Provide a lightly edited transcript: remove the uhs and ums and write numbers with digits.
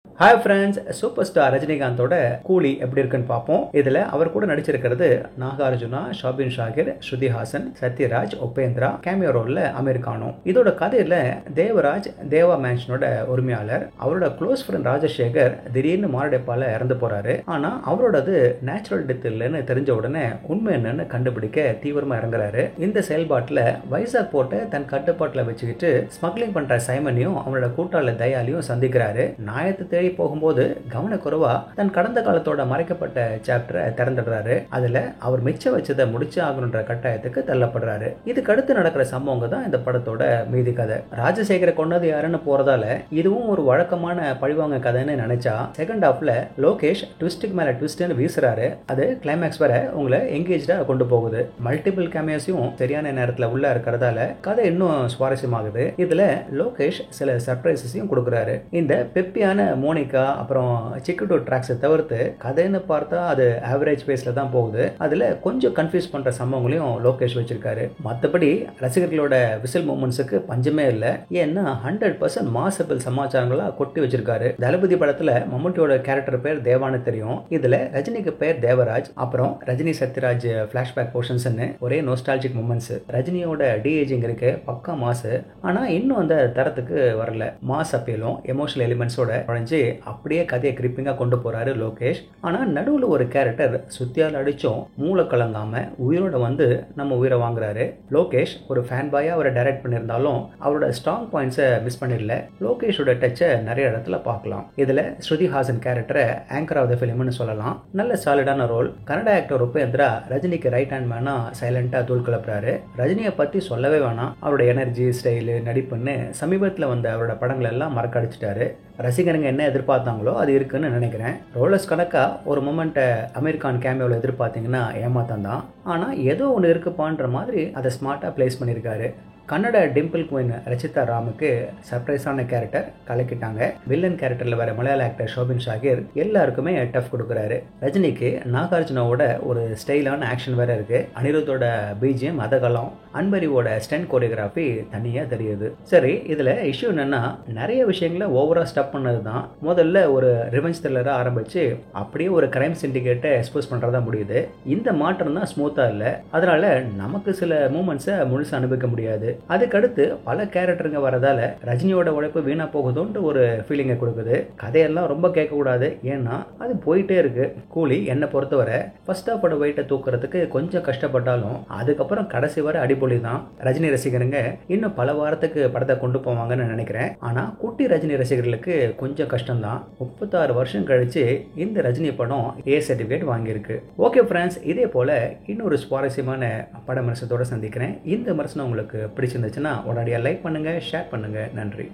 Hi friends, super star ரஜினிகாந்தோட கூலி எப்படி இருக்குன்னு பார்ப்போம். இதுல அவர் கூட நடிச்சிருக்கிறது நாகார்ஜுனா, ஷாபின் ஷாகிர், ஸ்ருதி ஹாசன், சத்யராஜ், உபேந்திரா, கேமியோ ரோல்ல அமீர் கானும். இதோட கதையில தேவராஜ் தேவா மேன்ஷனோட உரிமையாளர், அவரோட க்ளோஸ் ஃப்ரெண்ட் ராஜசேகர் திடீர்னு மாரடைப்பால இறந்து போறாரு. ஆனா அவரோடது நேச்சுரல் டெத் இல்லைன்னு தெரிஞ்ச உடனே உண்மை என்னன்னு கண்டுபிடிக்க தீவிரமா இறங்குறாரு. இந்த செயல்பாட்டுல வைசாக் போட்ட தன் கட்டுப்பாட்டுல வச்சுக்கிட்டு ஸ்மக்லிங் பண்ற சைமனையும் அவனோட கூட்டாளர் தயாலியும் சந்திக்கிறாரு. நாயத்தை தேடி போகும்போது கவனக்குறைவா தன் கடந்த காலத்தோட மறைக்கப்பட்ட சாப்டரை திறந்துடுறாரு. அதுல அவர் மிச்சம் வச்சதை முடிச்சு ஆகணுன்ற கட்டாயத்துக்கு தள்ளப்படுறாரு. இதுக்கு அடுத்து நடக்கிற சம்பவங்க தான் இந்த படத்தோட மீதி கதை. ராஜசேகரை கொண்டது யாருன்னு போறதால இதுவும் ஒரு வழக்கமான பழிவாங்க கதைன்னு நினைச்சா செகண்ட் ஹாஃப்ல லோகேஷ் ட்விஸ்டுக்கு மேல ட்விஸ்ட்னு வீசுறாரு. அது கிளைமேக்ஸ் வரை உங்களை எங்கேஜ்டா கொண்டு போகுது. மல்டிபிள் கேமியோஸையும் சரியான நேரத்துல உள்ள இருக்கிறதால கதை இன்னும் சுவாரஸ்யமாகுது. இதுல லோகேஷ் சில சர்ப்ரைசஸையும் கொடுக்குறாரு. இந்த பெப்பியான மோனிகா அப்புறம் சிக்குடோ ட்ராக்ஸை தவிர்த்து கதைன்னு பார்த்தா அது ஆவரேஜ் பேஸ்ல தான் போகுது. அதுல கொஞ்சம் கன்ஃபியூஸ் பண்ற சம்பவங்களையும் லோகேஷ் வச்சிருக்காரு. மற்றபடி ரசிகர்களோட விசில் மூமெண்ட்ஸுக்கு பஞ்சமே இல்லை. ஏன்னா 100% மாசபிள் சமாச்சாரங்களா கொட்டி வச்சிருக்காரு. தளபதி படத்துல மம்முட்டியோட கேரக்டர் பேர் தேவான்னு தெரியும். இதுல ரஜினிக்கு பேர் தேவராஜ். அப்புறம் ரஜினி சத்யராஜ் பிளாஷ்பேக் போர்ஷன்ஸ் ஒரே நோஸ்டாலஜிக் மூமெண்ட்ஸ். ரஜினியோட டிஏஜிங் இருக்கு, பக்கா மாசு. ஆனா இன்னும் அந்த தரத்துக்கு வரல. மாஸ் அப்பீலும் எமோஷனல் எலிமெண்ட்ஸோட நுழைஞ்சு அப்படியே கதையை கிரிப்பிங்கா கொண்டு போறாரு லோகேஷ். ஆனா நடுவுல ஒரு கேரக்டர் சுத்தியால் அடிச்சும் மூளை கலங்காம உயிரோட வந்து நம்ம உயிரை வாங்குறாரு. லோகேஷ் ஒரு ஃபேன் பாயா அவரை டைரக்ட் பண்ணியிருந்தாலும் அவரோட ஸ்ட்ராங் பாயிண்ட்ஸை மிஸ் பண்ணிடல. லோகேஷோட டச்சை நிறைய இடத்துல பார்க்கலாம். இதுல ஸ்ருதி ஹாசன் கேரக்டரை ஆங்கர் ஆஃப் த ஃபிலிம்னு சொல்லலாம். நல்ல சாலிடான ரோல். கன்னட ஆக்டர் உபேந்திரா ரஜினிக்கு ரைட் ஹேண்ட் மேனா சைலண்டா தூள் கிளப்புறாரு. ரஜினியை பத்தி சொல்லவே வேணாம். அவரோட எனர்ஜி, ஸ்டைலு, நடிப்புன்னு சமீபத்தில் வந்த அவரோட படங்கள் எல்லாம் மறக்கடிச்சிட்டாரு. ரசிகனுங்க என்ன எதிர்பார்த்தாங்களோ அது இருக்குன்னு நினைக்கிறேன். ரோலர்ஸ் கணக்கா ஒரு மொமெண்ட்டை அமீர் கான் கேமியோவில் எதிர்பார்த்தீங்கன்னா ஏமாத்தான் தான். ஆனால் ஏதோ ஒன்று இருக்குப்பான்ற மாதிரி அதை ஸ்மார்ட்டாக பிளேஸ் பண்ணியிருக்காரு. கன்னட டிம்பிள் குயின் ரச்சிதா ராமுக்கு சர்ப்ரைஸான கேரக்டர் கலக்கிட்டாங்க. வில்லன் கேரக்டர்ல வர மலையாள ஆக்டர் ஷோபின் ஷாகிர் எல்லாருக்குமே டஃப் கொடுக்குறாரு. ரஜினிக்கு நாகார்ஜுனாவோட ஒரு ஸ்டைலான ஆக்ஷன் வேற இருக்கு. அனிருத்தோட பிஜிஎம் அதகலம், அன்பரியோட ஸ்டென்ட் கோரியோகிராஃபி தனியா தெரியுது. சரி, இதுல இஷ்யூ என்னன்னா நிறைய விஷயங்களை ஓவரா ஸ்டப் பண்ணதுதான். முதல்ல ஒரு ரிவெஞ்ச் த்ரில்லரா ஆரம்பிச்சு அப்படியே ஒரு கிரைம் சிண்டிகேட்டை எக்ஸ்போஸ் பண்றதா முடியுது. இந்த மாற்றம் தான் ஸ்மூத்தா இல்ல. அதனால நமக்கு சில மூமெண்ட்ஸை முழுசா அனுபவிக்க முடியாது. அதுக்கடுத்து பல கேரக்டருங்க வரதால ரஜினியோட உழைப்பு வீணா போகுதுன்ற ஒரு ஃபீலிங்கை கொடுக்குது. கதையெல்லாம் ரொம்ப கேட்கக்கூடாது, ஏன்னா அது போயிட்டே இருக்கு. கூலி என்னை பொறுத்தவரை ஃபர்ஸ்ட் ஹாஃபோட வெயிட்டை தூக்குறதுக்கு கொஞ்சம் கஷ்டப்பட்டாலும் அதுக்கப்புறம் கடைசி வரை அடிப்பொலி தான். ரஜினி ரசிகருங்க இன்னும் பல வாரத்துக்கு படத்தை கொண்டு போவாங்கன்னு நினைக்கிறேன். ஆனா குட்டி ரஜினி ரசிகர்களுக்கு கொஞ்சம் கஷ்டம்தான். 36 வருஷம் கழிச்சு இந்த ரஜினி படம் ஏ சர்டிஃபிகேட் வாங்கியிருக்கு. ஓகே ஃப்ரெண்ட்ஸ், இதே போல இன்னொரு சுவாரஸ்யமான பட விமர்சனத்தோட சந்திக்கிறேன். இந்த விமர்சனம் உங்களுக்கு பிடிச்சிருந்துச்சுன்னா உடனடியாக லைக் பண்ணுங்க, ஷேர் பண்ணுங்க. நன்றி.